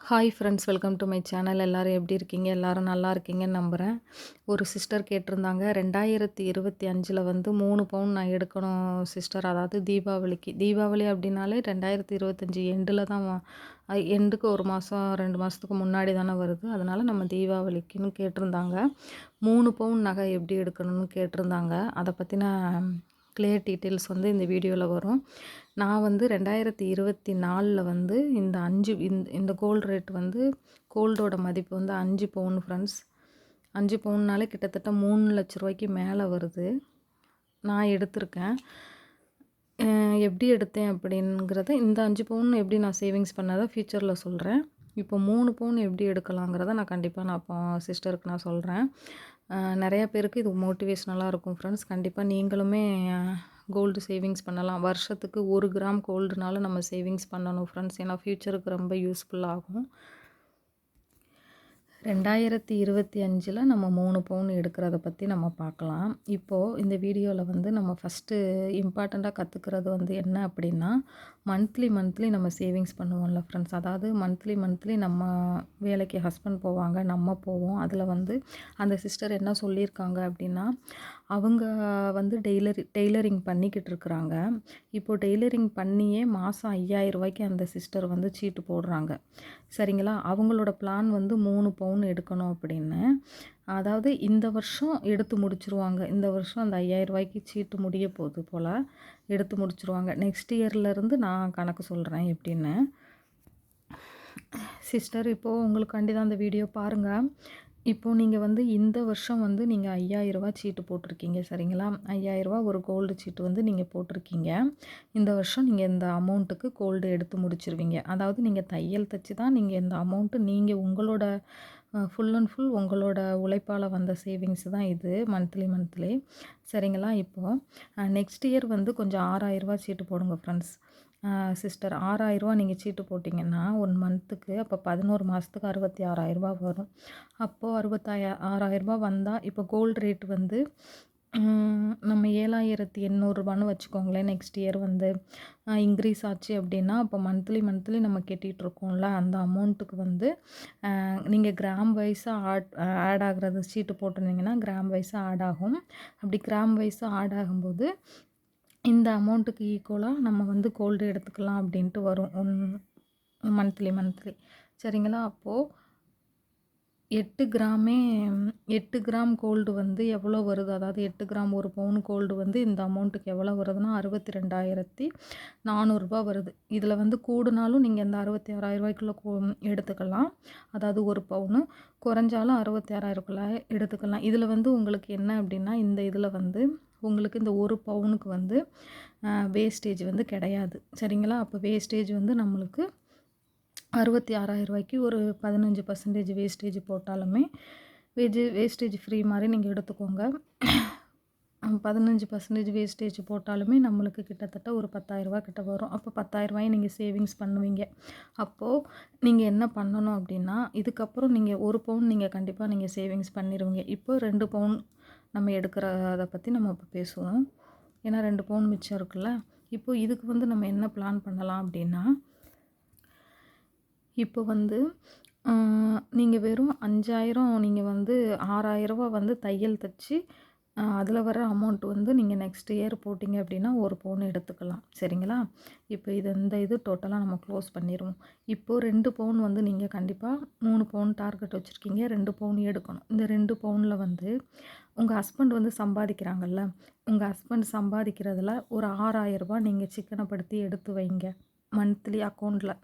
Hi friends, welcome to my channel. எல்லோரும் எப்படி இருக்கீங்க? எல்லோரும் நல்லா இருக்கீங்கன்னு நம்புகிறேன். ஒரு சிஸ்டர் கேட்டிருந்தாங்க, 2025 வந்து 3 பவுன் நான் எடுக்கணும் சிஸ்டர். அதாவது தீபாவளிக்கு. தீபாவளி அப்படின்னாலே 2025 எண்டில் தான் எண்டுக்கு 1 மாதம் 2 மாதத்துக்கு முன்னாடி தானே வருது. அதனால் நம்ம தீபாவளிக்குன்னு கேட்டிருந்தாங்க. 3 பவுன் நகை எப்படி எடுக்கணும்னு கேட்டிருந்தாங்க. அதை பற்றின கிளியர் டீட்டெயில்ஸ் வந்து இந்த வீடியோவில் வரும். நான் வந்து 2024 வந்து இந்த 5 இந்த கோல்டு ரேட் வந்து கோல்டோட மதிப்பு வந்து 5 பவுன் ஃப்ரெண்ட்ஸ். 5 பவுன்னாலே கிட்டத்தட்ட 3 லட்ச ரூபாய்க்கு மேலே வருது. நான் எடுத்திருக்கேன். எப்படி எடுத்தேன் அப்படிங்கிறத இந்த 5 பவுன் எப்படி நான் சேவிங்ஸ் பண்ணதை ஃப்யூச்சரில் சொல்கிறேன். இப்போ 3 பவுன் எப்படி எடுக்கலாங்கிறத நான் கண்டிப்பாக இப்போ சிஸ்டருக்கு நான் சொல்கிறேன். நிறையா பேருக்கு இது மோட்டிவேஷ்னலாக இருக்கும் ஃப்ரெண்ட்ஸ். கண்டிப்பாக நீங்களுமே கோல்டு சேவிங்ஸ் பண்ணலாம். வருஷத்துக்கு 1 கிராம் கோல்டுனாலும் நம்ம சேவிங்ஸ் பண்ணணும் ஃப்ரெண்ட்ஸ். ஏன்னா ஃப்யூச்சருக்கு ரொம்ப யூஸ்ஃபுல்லாகும். 2025 நம்ம 3 பவுன் எடுக்கிறத பற்றி நம்ம பார்க்கலாம். இப்போது இந்த வீடியோவில் வந்து நம்ம ஃபஸ்ட்டு இம்பார்ட்டண்ட்டாக கற்றுக்கிறது வந்து என்ன அப்படின்னா, மந்த்லி நம்ம சேவிங்ஸ் பண்ணுவோம்ல ஃப்ரெண்ட்ஸ். அதாவது மந்த்லி நம்ம வேலைக்கு ஹஸ்பண்ட் போவாங்க, நம்ம போவோம். அதில் வந்து அந்த சிஸ்டர் என்ன சொல்லியிருக்காங்க அப்படின்னா, அவங்க வந்து டெய்லரிங் பண்ணிக்கிட்டு இருக்கிறாங்க. இப்போது டெய்லரிங் பண்ணியே மாதம் 5000 ரூபாய்க்கு அந்த சிஸ்டர் வந்து சீட்டு போடுறாங்க. சரிங்களா? அவங்களோட பிளான் வந்து 3 பவுன் எடுக்கணும் அப்படின்னு. அதாவது இந்த வருஷம் எடுத்து முடிச்சுருவாங்க. இந்த வருஷம் அந்த 5000 ரூபாய்க்கு சீட்டு முடிய போகுது போல், எடுத்து முடிச்சுருவாங்க. நெக்ஸ்ட் இயர்லேருந்து நான் கணக்கு சொல்கிறேன் எப்படின்னு. சிஸ்டர், இப்போது உங்களுக்காண்டி தான் அந்த வீடியோ பாருங்கள். இப்போது நீங்கள் வந்து இந்த வருஷம் வந்து நீங்கள் 5000 ரூபா சீட்டு போட்டிருக்கீங்க சரிங்களா? 5000 ரூபா ஒரு கோல்டு சீட்டு வந்து நீங்கள் போட்டிருக்கீங்க. இந்த வருஷம் நீங்கள் இந்த அமௌண்ட்டுக்கு கோல்டு எடுத்து முடிச்சிருவீங்க. அதாவது நீங்கள் தையல் தைச்சி தான் நீங்கள் இந்த அமௌண்ட்டு நீங்கள் உங்களோட ஃபுல் அண்ட் ஃபுல் உங்களோட உழைப்பால் வந்த சேவிங்ஸ் தான் இது மந்த்லி சரிங்களா? இப்போது நெக்ஸ்ட் இயர் வந்து கொஞ்சம் 6000 ரூபா சீட்டு போடுங்க ஃப்ரெண்ட்ஸ். சிஸ்டர், 6000 ரூபா நீங்கள் சீட்டு போட்டிங்கன்னா 1 மந்த்துக்கு அப்போ 11 மாதத்துக்கு 66000 ரூபா வரும். அப்போது 6000 ரூபா வந்தால் இப்போ கோல்டு ரேட் வந்து நம்ம 7800 ரூபான்னு வச்சுக்கோங்களேன். நெக்ஸ்ட் இயர் வந்து இன்க்ரீஸ் ஆச்சு அப்படின்னா, அப்போ மந்த்லி நம்ம கட்டிகிட்ருக்கோம்ல, அந்த அமௌண்ட்டுக்கு வந்து நீங்கள் கிராம் வைஸாக ஆட் ஆகிறது சீட்டு போட்டிருந்தீங்கன்னா கிராம் வைஸாக ஆட் ஆகும். அப்படி கிராம் வைஸாக ஆட் ஆகும்போது இந்த அமௌண்ட்டுக்கு ஈக்குவலாக நம்ம வந்து கோல்டு எடுத்துக்கலாம் அப்படின்ட்டு வரும் மந்த்லி சரிங்களா? அப்போது 8 கிராம் கோல்டு வந்து எவ்வளோ வருது? அதாவது 8 கிராம் 1 பவுன் கோல்டு வந்து இந்த அமௌண்ட்டுக்கு எவ்வளோ வருதுன்னா 62400 ரூபா வருது. இதில் வந்து கூடுனாலும் நீங்கள் இந்த 66000 ரூபாய்க்குள்ளே எடுத்துக்கலாம். அதாவது 1 பவுனு குறைஞ்சாலும் 66000க்குள்ளே எடுத்துக்கலாம். இதில் வந்து உங்களுக்கு என்ன அப்படின்னா, இந்த இதில் வந்து உங்களுக்கு இந்த 1 பவுனுக்கு வந்து வேஸ்டேஜ் வந்து கிடையாது சரிங்களா? அப்போ வேஸ்டேஜ் வந்து நம்மளுக்கு 66000 ரூபாய்க்கு ஒரு 15% வேஸ்டேஜ் போட்டாலுமே வேஸ்டேஜ் ஃப்ரீ மாதிரி நீங்கள் எடுத்துக்கோங்க. 15% வேஸ்டேஜ் போட்டாலுமே நம்மளுக்கு கிட்டத்தட்ட ஒரு 10000 ரூபா கிட்ட வரும். அப்போ 10000 ரூபாயை நீங்கள் சேவிங்ஸ் பண்ணுவீங்க. அப்போது நீங்கள் என்ன பண்ணணும் அப்படின்னா, இதுக்கப்புறம் நீங்கள் 1 பவுன் நீங்கள் கண்டிப்பாக நீங்கள் சேவிங்ஸ் பண்ணிடுவீங்க. இப்போ 2 பவுன் நம்ம எடுக்கிறத பற்றி நம்ம இப்போ பேசுவோம். ஏன்னா 2 பவுன் மிச்சம் இருக்குல்ல. இப்போது இதுக்கு வந்து நம்ம என்ன பிளான் பண்ணலாம் அப்படின்னா, இப்போ வந்து நீங்கள் வெறும் 5000 நீங்கள் வந்து 6000 ரூபா வந்து தையல் தைச்சி அதில் வர அமௌண்ட் வந்து நீங்கள் நெக்ஸ்ட் இயர் போட்டிங்க அப்படின்னா 1 பவுன் எடுத்துக்கலாம் சரிங்களா? இப்போ இந்த இது டோட்டலாக நம்ம க்ளோஸ் பண்ணிடுவோம். இப்போது 2 பவுன் வந்து நீங்கள் கண்டிப்பாக 3 பவுன் டார்கெட் வச்சுருக்கீங்க. 2 பவுன் எடுக்கணும். இந்த 2 பவுனில் வந்து உங்கள் ஹஸ்பண்ட் வந்து சம்பாதிக்கிறாங்கல்ல, உங்கள் ஹஸ்பண்ட் சம்பாதிக்கிறதுல ஒரு 6000 ரூபா நீங்கள் சிக்கனப்படுத்தி எடுத்து வைங்க மந்த்லி அக்கௌண்ட்டில்.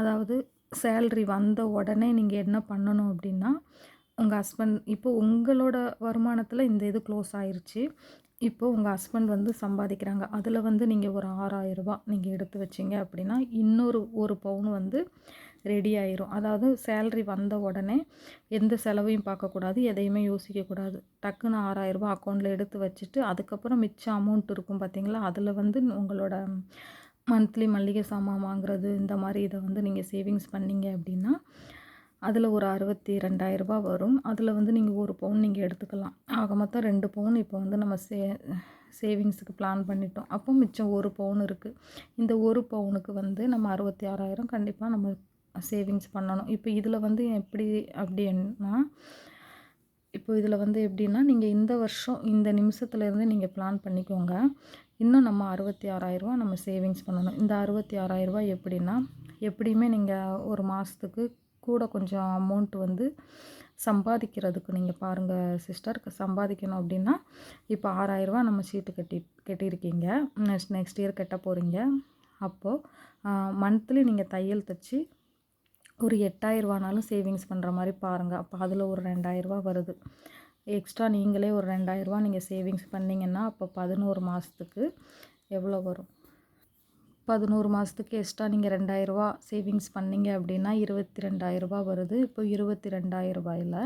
அதாவது சேல்ரி வந்த உடனே நீங்கள் என்ன பண்ணணும் அப்படின்னா, உங்கள் ஹஸ்பண்ட் இப்போது உங்களோட வருமானத்தில் இந்த இது க்ளோஸ் ஆயிடுச்சு. இப்போது உங்கள் ஹஸ்பண்ட் வந்து சம்பாதிக்கிறாங்க. அதில் வந்து நீங்கள் ஒரு 6000 ரூபா நீங்கள் எடுத்து வச்சிங்க அப்படின்னா இன்னொரு 1 பவுன் வந்து ரெடி ஆயிரும். அதாவது சேல்ரி வந்த உடனே எந்த செலவையும் பார்க்கக்கூடாது, எதையுமே யோசிக்கக்கூடாது. டக்குன்னு 6000 ரூபா அக்கௌண்ட்டில் எடுத்து வச்சுட்டு அதுக்கப்புறம் மிச்சம் அமௌண்ட் இருக்கும் பார்த்தீங்களா, அதில் வந்து உங்களோட மந்த்லி மளிகை சாமான் வாங்குறது இந்த மாதிரி இதை வந்து நீங்கள் சேவிங்ஸ் பண்ணிங்க அப்படின்னா அதில் ஒரு 62000 ரூபா வரும். அதில் வந்து நீங்கள் 1 பவுன் நீங்கள் எடுத்துக்கலாம். ஆக மொத்தம் 2 பவுன் இப்போ வந்து நம்ம சேவிங்ஸுக்கு பிளான் பண்ணிட்டோம். அப்போ மிச்சம் 1 பவுன் இருக்குது. இந்த 1 பவுனுக்கு வந்து நம்ம 66000 கண்டிப்பாக நம்ம சேவிங்ஸ் பண்ணணும். இப்போ இதில் வந்து எப்படி அப்படின்னா, இப்போ இதில் வந்து எப்படின்னா, நீங்கள் இந்த வருஷம் இந்த நிமிஷத்துலேருந்து நீங்கள் பிளான் பண்ணிக்கோங்க. இன்னும் நம்ம ரூ. 66,000 நம்ம சேவிங்ஸ் பண்ணணும். இந்த ரூ. 66,000 எப்படின்னா, எப்படியுமே நீங்கள் ஒரு மாதத்துக்கு கூட கொஞ்சம் அமௌண்ட் வந்து சம்பாதிக்கிறதுக்கு நீங்கள் பாருங்கள் சிஸ்டர். சம்பாதிக்கணும் அப்படின்னா, இப்போ ரூ. 6,000 நம்ம சீட்டு கட்டியிருக்கீங்க. நெக்ஸ்ட் இயர் கட்ட போகிறீங்க. அப்போது மந்த்லி நீங்கள் தையல் தச்சு ஒரு ரூ. 8,000 சேவிங்ஸ் பண்ணுற மாதிரி பாருங்கள். அப்போ அதில் ஒரு ரூ. 2,000 வருது. எக்ஸ்ட்ரா நீங்களே ஒரு ரூ. 2,000 நீங்கள் சேவிங்ஸ் பண்ணிங்கன்னா அப்போ 11 மாதத்துக்கு எவ்வளோ வரும்? 11 மாதத்துக்கு எக்ஸ்ட்ரா நீங்கள் ரூ. 2,000 சேவிங்ஸ் பண்ணிங்க அப்படின்னா ரூ. 22,000 வருது. இப்போ ரூ. 22,000ல்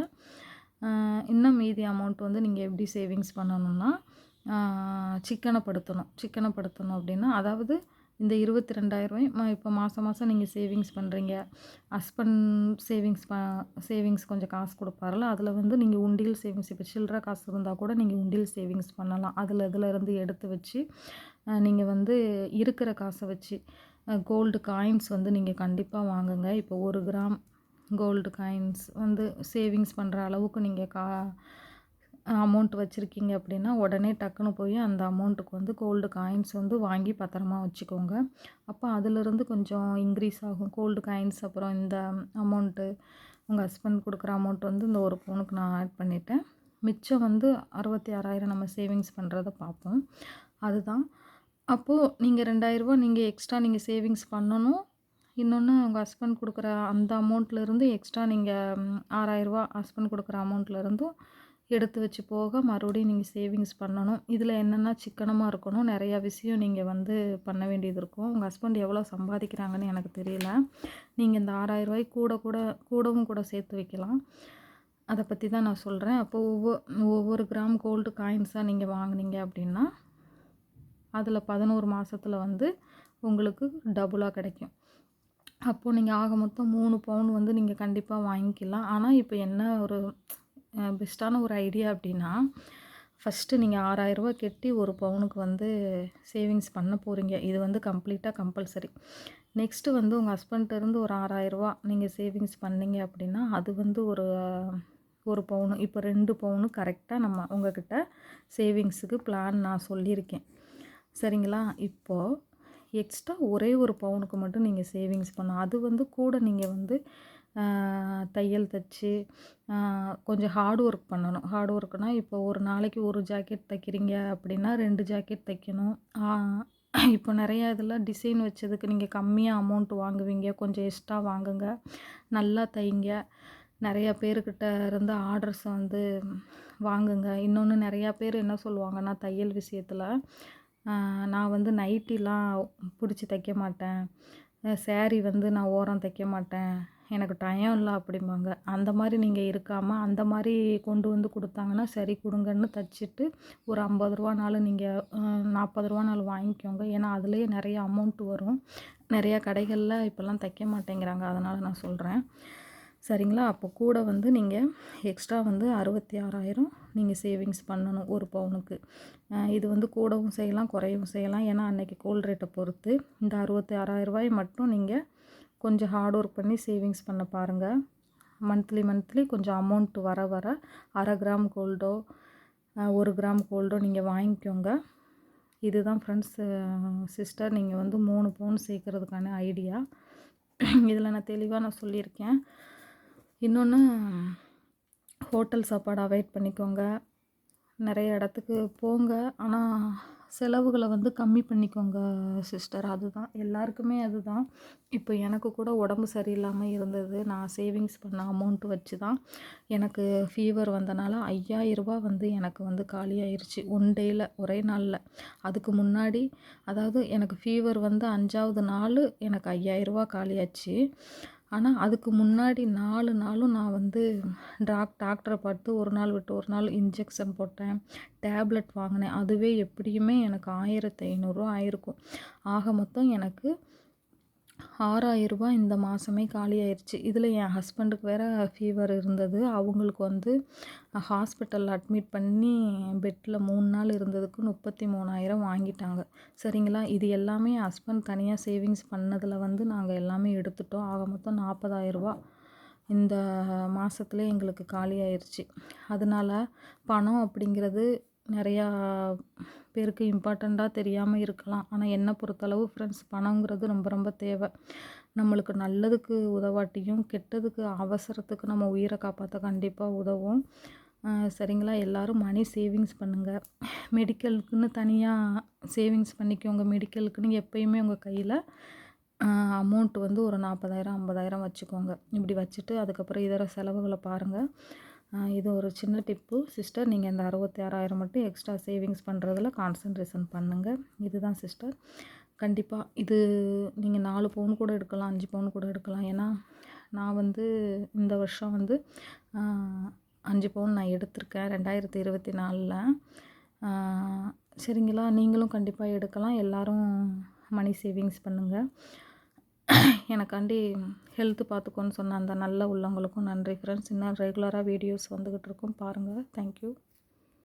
இன்னும் மீதி அமௌண்ட் வந்து நீங்கள் எப்படி சேவிங்ஸ் பண்ணணும்னா, சிக்கனப்படுத்தணும் அப்படின்னா, அதாவது இந்த 22,000 இப்போ மாதம் மாதம் நீங்கள் சேவிங்ஸ் பண்ணுறீங்க. ஹஸ்பண்ட் சேவிங்ஸ் கொஞ்சம் காசு கொடுப்பார்ல, அதில் வந்து நீங்கள் உண்டியல் சேவிங்ஸ், இப்போ சில்லற காசு இருந்தால் கூட நீங்கள் உண்டியல் சேவிங்ஸ் பண்ணலாம். இதிலேருந்து எடுத்து வச்சு நீங்கள் வந்து இருக்கிற காசை வச்சு கோல்டு காயின்ஸ் வந்து நீங்கள் கண்டிப்பாக வாங்குங்க. இப்போ 1 கிராம் கோல்டு காயின்ஸ் வந்து சேவிங்ஸ் பண்ணுற அளவுக்கு நீங்கள் அமௌண்ட் வச்சுருக்கீங்க அப்படின்னா, உடனே டக்குன்னு போய் அந்த அமௌண்ட்டுக்கு வந்து கோல்டு காயின்ஸ் வந்து வாங்கி பத்திரமா வச்சுக்கோங்க. அப்போ அதிலிருந்து கொஞ்சம் இன்க்ரீஸ் ஆகும் கோல்டு காயின்ஸ். அப்புறம் இந்த அமௌண்ட்டு உங்கள் ஹஸ்பண்ட் கொடுக்குற அமௌண்ட் வந்து இந்த 1 பவுனுக்கு நான் ஆட் பண்ணிட்டேன். மிச்சம் வந்து 66,000 நம்ம சேவிங்ஸ் பண்ணுறத பார்ப்போம். அதுதான். அப்போது நீங்கள் ரூ. 2,000 நீங்கள் எக்ஸ்ட்ரா நீங்கள் சேவிங்ஸ் பண்ணணும். இன்னொன்று உங்கள் ஹஸ்பண்ட் கொடுக்குற அந்த அமௌண்ட்லேருந்து எக்ஸ்ட்ரா நீங்கள் ரூ. 6,000 ஹஸ்பண்ட் கொடுக்குற அமௌண்ட்லேருந்தும் எடுத்து வச்சு போக மறுபடியும் நீங்கள் சேவிங்ஸ் பண்ணணும். இதில் என்னென்னா சிக்கனமாக இருக்கணும். நிறையா விஷயம் நீங்கள் வந்து பண்ண வேண்டியது இருக்கும். உங்கள் ஹஸ்பண்ட் எவ்வளோ சம்பாதிக்கிறாங்கன்னு எனக்கு தெரியல. நீங்கள் இந்த ரூ. 6,000 கூடவும் சேர்த்து வைக்கலாம். அதை பற்றி தான் நான் சொல்கிறேன். அப்போ ஒவ்வொரு கிராம் கோல்டு காயின்ஸாக நீங்கள் வாங்குனீங்க அப்படின்னா, அதில் 11 மாதத்தில் வந்து உங்களுக்கு டபுளாக கிடைக்கும். அப்போது நீங்கள் ஆக மொத்தம் 3 பவுன் வந்து நீங்கள் கண்டிப்பாக வாங்கிக்கலாம். ஆனால் இப்போ என்ன ஒரு பெஸ்ட்டான ஒரு ஐடியா அப்படின்னா, ஃபஸ்ட்டு நீங்கள் ரூ. 6,000 கட்டி 1 பவுனுக்கு வந்து சேவிங்ஸ் பண்ண போகிறீங்க. இது வந்து கம்பல்சரி. நெக்ஸ்ட்டு வந்து உங்கள் ஹஸ்பண்ட்லேருந்து ஒரு ரூ. 6,000 நீங்கள் சேவிங்ஸ் பண்ணீங்க அப்படின்னா, அது வந்து ஒரு பவுனு. இப்போ 2 பவுனு கரெக்டாக நம்ம உங்கள்கிட்ட சேவிங்ஸுக்கு பிளான் நான் சொல்லியிருக்கேன். சரிங்களா? இப்போது எக்ஸ்ட்ரா ஒரே 1 பவுனுக்கு மட்டும் நீங்கள் சேவிங்ஸ் பண்ணணும். அது வந்து கூட நீங்கள் வந்து தையல் தச்சு கொஞ்சம் ஹார்ட் ஒர்க் பண்ணணும். ஹார்ட் ஒர்க்னால் இப்போ ஒரு நாளைக்கு 1 ஜாக்கெட் தைக்கிறீங்க அப்படின்னா 2 ஜாக்கெட் தைக்கணும். இப்போ நிறையா இதில் டிசைன் வச்சதுக்கு நீங்கள் கம்மியாக அமௌண்ட் வாங்குவீங்க. கொஞ்சம் எக்ஸ்ட்ரா வாங்குங்க. நல்லா தைங்க. நிறையா பேர்கிட்ட இருந்து ஆர்டர்ஸை வந்து வாங்குங்க. இன்னொன்று நிறையா பேர் என்ன சொல்லுவாங்கன்னா, தையல் விஷயத்தில் நான் வந்து நைட்டிலாம் பிடிச்சி தைக்க மாட்டேன், சேரீ வந்து நான் ஓரம் தைக்க மாட்டேன், எனக்கு டைம் இல்லை அப்படிம்பாங்க. அந்த மாதிரி நீங்கள் இருக்காமல், அந்த மாதிரி கொண்டு வந்து கொடுத்தாங்கன்னா சரி கொடுங்கன்னு தச்சுட்டு ஒரு ரூ. 50 நீங்கள் ரூ. 40 வாங்கிக்கோங்க. ஏன்னா அதுலேயே நிறைய அமௌண்ட் வரும். நிறையா கடைகளில் இப்போல்லாம் தைக்க மாட்டேங்கிறாங்க. அதனால் நான் சொல்கிறேன். சரிங்களா? அப்போ கூட வந்து நீங்கள் எக்ஸ்ட்ரா வந்து 66,000 நீங்கள் சேவிங்ஸ் பண்ணணும் 1 பவுனுக்கு. இது வந்து கூடவும் செய்யலாம், குறையவும் செய்யலாம். ஏன்னா அன்றைக்கி கோல்டு ரேட்டை பொறுத்து. இந்த 66,000 மட்டும் நீங்கள் கொஞ்சம் ஹார்ட் ஒர்க் பண்ணி சேவிங்ஸ் பண்ண பாருங்கள். மந்த்லி கொஞ்சம் அமௌண்ட் வர அரை கிராம் கோல்டோ 1 கிராம் கோல்டோ நீங்கள் வாங்கிக்கோங்க. இதுதான் ஃப்ரெண்ட்ஸ் சிஸ்டர் நீங்கள் வந்து 3 பவுன் சேர்க்குறதுக்கான ஐடியா. இதில் நான் தெளிவாக சொல்லியிருக்கேன். இன்னொன்று, ஹோட்டல் சாப்பாடு அவாய்ட் பண்ணிக்கோங்க. நிறைய இடத்துக்கு போங்க. ஆனால் செலவுகளை வந்து கம்மி பண்ணிக்கோங்க சிஸ்டர். அதுதான் எல்லாருக்குமே அதுதான். இப்போ எனக்கு கூட உடம்பு சரியில்லாமல் இருந்தது. நான் சேவிங்ஸ் பண்ண அமௌண்ட்டு வச்சு தான் எனக்கு ஃபீவர் வந்தனால ரூ. 5,000 வந்து எனக்கு வந்து காலியாயிருச்சு 1 டேயில், ஒரே நாளில். அதுக்கு முன்னாடி அதாவது எனக்கு ஃபீவர் வந்து 5ஆவது நாள் எனக்கு ரூ. 5,000 காலியாச்சு. ஆனால் அதுக்கு முன்னாடி 4 நாளும் நான் வந்து டாக்டரை பார்த்து ஒரு நாள் விட்டு ஒரு நாள் இன்ஜெக்ஷன் போட்டேன், டேப்லெட் வாங்கினேன். அதுவே எப்படியுமே எனக்கு 1,500 ஆயிருக்கும். ஆக மொத்தம் எனக்கு ரூ. 6,000 இந்த மாதமே காலியாயிருச்சு. இதில் என் ஹஸ்பண்டுக்கு வேறு ஃபீவர் இருந்தது. அவங்களுக்கு வந்து ஹாஸ்பிட்டலில் அட்மிட் பண்ணி பெட்டில் 3 நாள் இருந்ததுக்கு 33,000 வாங்கிட்டாங்க. சரிங்களா? இது எல்லாமே என் ஹஸ்பண்ட் தனியாக சேவிங்ஸ் பண்ணதில் வந்து நாங்கள் எல்லாமே எடுத்துட்டோம். ஆக மொத்தம் ரூ. 40,000 இந்த மாதத்துலேயே எங்களுக்கு காலியாயிருச்சு. அதனால பணம் அப்படிங்கிறது நிறையா பேருக்கு இம்பார்ட்டண்ட்டாக தெரியாமல் இருக்கலாம். ஆனால் என்னை பொறுத்தளவு ஃப்ரெண்ட்ஸ், பணங்கிறது ரொம்ப ரொம்ப தேவை. நம்மளுக்கு நல்லதுக்கு உதவாட்டியும் கெட்டதுக்கு அவசரத்துக்கு நம்ம உயிரை காப்பாற்ற கண்டிப்பாக உதவும். சரிங்களா? எல்லோரும் மணி சேவிங்ஸ் பண்ணுங்கள். மெடிக்கலுக்குன்னு தனியாக சேவிங்ஸ் பண்ணிக்கோங்க. மெடிக்கலுக்குன்னு எப்பயுமே உங்கள் கையில் அமௌண்ட் வந்து ஒரு 40,000 50,000 வச்சுக்கோங்க. இப்படி வச்சுட்டு அதுக்கப்புறம் இதர செலவுகளை பாருங்கள். இது ஒரு சின்ன டிப்பு சிஸ்டர். நீங்கள் இந்த 66,000 மட்டும் எக்ஸ்ட்ரா சேவிங்ஸ் பண்ணுறதுல கான்சன்ட்ரேஷன் பண்ணுங்கள். இதுதான் சிஸ்டர். கண்டிப்பாக இது நீங்கள் 4 பவுன் கூட எடுக்கலாம், 5 பவுன் கூட எடுக்கலாம். ஏன்னா நான் வந்து இந்த வருஷம் வந்து 5 பவுன் நான் எடுத்திருக்கேன் 2024ல். சரிங்களா? நீங்களும் கண்டிப்பாக எடுக்கலாம். எல்லோரும் மணி சேவிங்ஸ் பண்ணுங்கள். எனக்காண்டி ஹெல்த்து பார்த்துக்கோன்னு சொன்ன அந்த நல்ல உள்ளவங்களுக்கும் நன்றி ஃப்ரெண்ட்ஸ். இன்னும் ரெகுலராக வீடியோஸ் வந்துக்கிட்டு இருக்கும் பாருங்கள். தேங்க்யூ.